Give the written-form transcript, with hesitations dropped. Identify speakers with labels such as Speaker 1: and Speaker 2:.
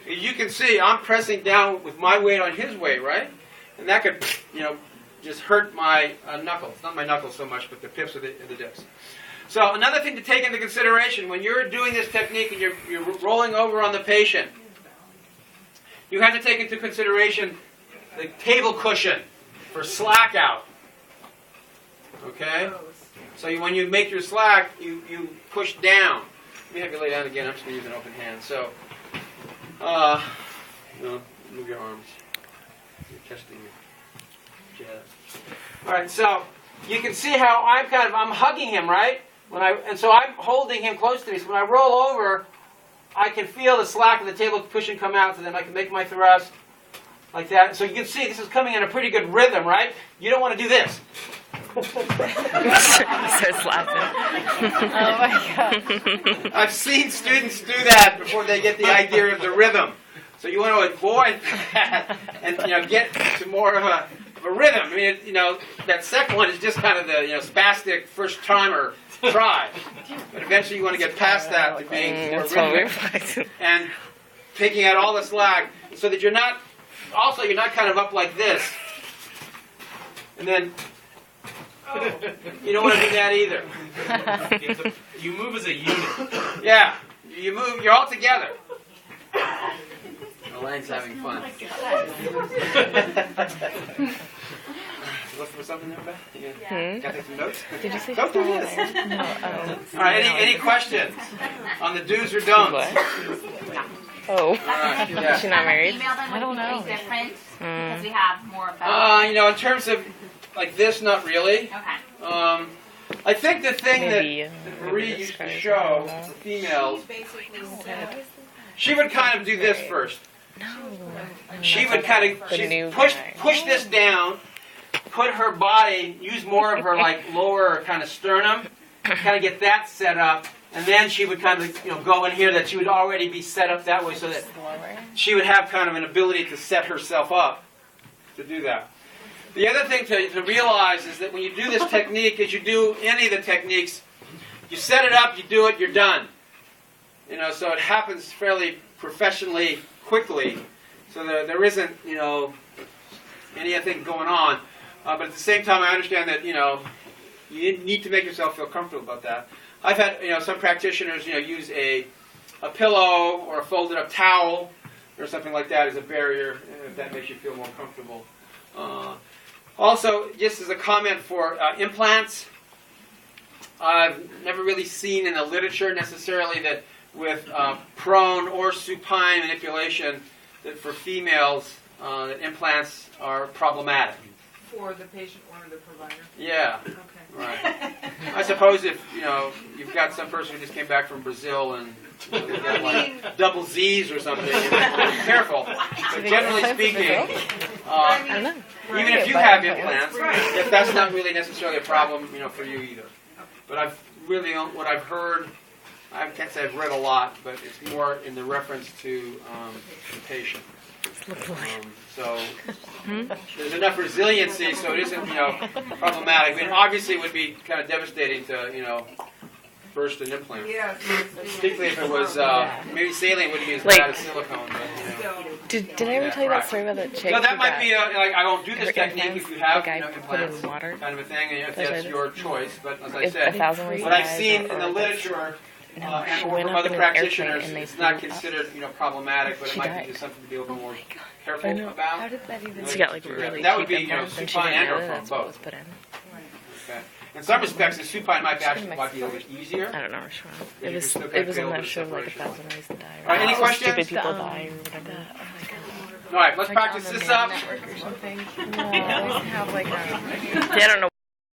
Speaker 1: you can see I'm pressing down with my weight on his weight, right? And that could, just hurt my knuckles. Not my knuckles so much, but the pips of the dips. So another thing to take into consideration when you're doing this technique and you're rolling over on the patient, you have to take into consideration the table cushion for slack out. Okay? So when you make your slack, you push down. Let me have you lay down again. I'm just going to use an open hand. So, move your arms. You're testing your chest. All right, so you can see how I'm hugging him, right? And so I'm holding him close to me. So when I roll over, I can feel the slack of the table cushion come out, so then I can make my thrust like that. So you can see this is coming in a pretty good rhythm, right? You don't want to do this.
Speaker 2: Starts laughing.
Speaker 3: Oh my God.
Speaker 1: I've seen students do that before they get the idea of the rhythm. So you want to avoid that and get to more of a rhythm. I mean, that second one is just kind of the spastic first timer try. But eventually you want to get past that to being more rhythmic and taking out all the slack so that you're not kind of up like this. And then you don't want to do that either.
Speaker 4: You move as a unit.
Speaker 1: Yeah, you move. You're all together. Elaine's having fun. Look for something there, Beth? Yeah. Got to take some notes?
Speaker 2: Did you say
Speaker 1: don't do this?
Speaker 2: No.
Speaker 1: All right. Any questions on the do's or don'ts?
Speaker 2: What? Oh.
Speaker 1: Right, yeah.
Speaker 2: She's not married?
Speaker 3: I don't know.
Speaker 5: Different because we have more of those.
Speaker 1: In terms of like this, not really.
Speaker 5: Okay.
Speaker 1: I think the thing
Speaker 2: Maybe,
Speaker 1: that Marie used to show for females, she would kind of do this first.
Speaker 2: No.
Speaker 1: She would kind of push this down, put her body, use more of her lower kind of sternum, kind of get that set up, and then she would kind of go in here that she would already be set up that way so that she would have kind of an ability to set herself up to do that. The other thing to realize is that when you do this technique, as you do any of the techniques, you set it up, you do it, you're done. So it happens fairly professionally quickly. So there isn't, anything going on. But at the same time, I understand that, you need to make yourself feel comfortable about that. I've had, some practitioners, use a pillow or a folded up towel or something like that as a barrier, if that makes you feel more comfortable. Also, just as a comment for implants, I've never really seen in the literature necessarily that with prone or supine manipulation that for females that implants are problematic.
Speaker 6: For the patient or the provider?
Speaker 1: Yeah.
Speaker 6: Okay.
Speaker 1: Right. I suppose if you've got some person who just came back from Brazil and they've got double Z's or something, you have to be careful. But generally speaking, even if you have implants, if that's not really necessarily a problem, for you either. But what I've heard, I can't say I've read a lot, but it's more in the reference to the patient. So there's enough resiliency, so it isn't, problematic. I mean, obviously, it would be kind of devastating to, burst an implant.
Speaker 6: Yes.
Speaker 1: Particularly if it was, maybe saline wouldn't be as bad as silicone. But,
Speaker 2: Did I ever tell you that story about that chick?
Speaker 1: So that might be I won't do this technique if you have
Speaker 2: implants,
Speaker 1: implants,
Speaker 2: water.
Speaker 1: kind of a thing, and if that's your choice. But as I
Speaker 2: If
Speaker 1: said,
Speaker 2: 1,000 reasons
Speaker 1: what I've
Speaker 2: why
Speaker 1: seen
Speaker 2: or
Speaker 1: in the literature
Speaker 2: she
Speaker 1: and
Speaker 2: went
Speaker 1: from
Speaker 2: up
Speaker 1: other
Speaker 2: in an airplane
Speaker 1: practitioners,
Speaker 2: and they
Speaker 1: it's not
Speaker 2: flew up.
Speaker 1: considered problematic, but it
Speaker 2: She
Speaker 1: might
Speaker 2: died.
Speaker 1: be just something to be a little more
Speaker 2: I
Speaker 1: careful
Speaker 2: know.
Speaker 1: about.
Speaker 3: How did that even?
Speaker 2: She got really
Speaker 1: that would
Speaker 2: cheap
Speaker 1: be
Speaker 2: implants, and she
Speaker 1: supine
Speaker 2: didn't
Speaker 1: and
Speaker 2: know
Speaker 1: or
Speaker 2: that's
Speaker 1: from
Speaker 2: what was
Speaker 1: both.
Speaker 2: put in.
Speaker 1: Okay. In some respects, the supine might actually be a little bit easier.
Speaker 2: I don't know, which one.
Speaker 1: You
Speaker 2: It was
Speaker 1: still
Speaker 2: it
Speaker 1: gotta
Speaker 2: was
Speaker 1: feel
Speaker 2: on
Speaker 1: a
Speaker 2: that
Speaker 1: bit
Speaker 2: show
Speaker 1: of
Speaker 2: like
Speaker 1: separation.
Speaker 2: 1,000 Ways to Die.
Speaker 1: All right, any questions?
Speaker 2: Stupid people die or whatever.
Speaker 1: All right, let's practice this up.
Speaker 3: Network or something. No, I always have
Speaker 2: Yeah, I don't know.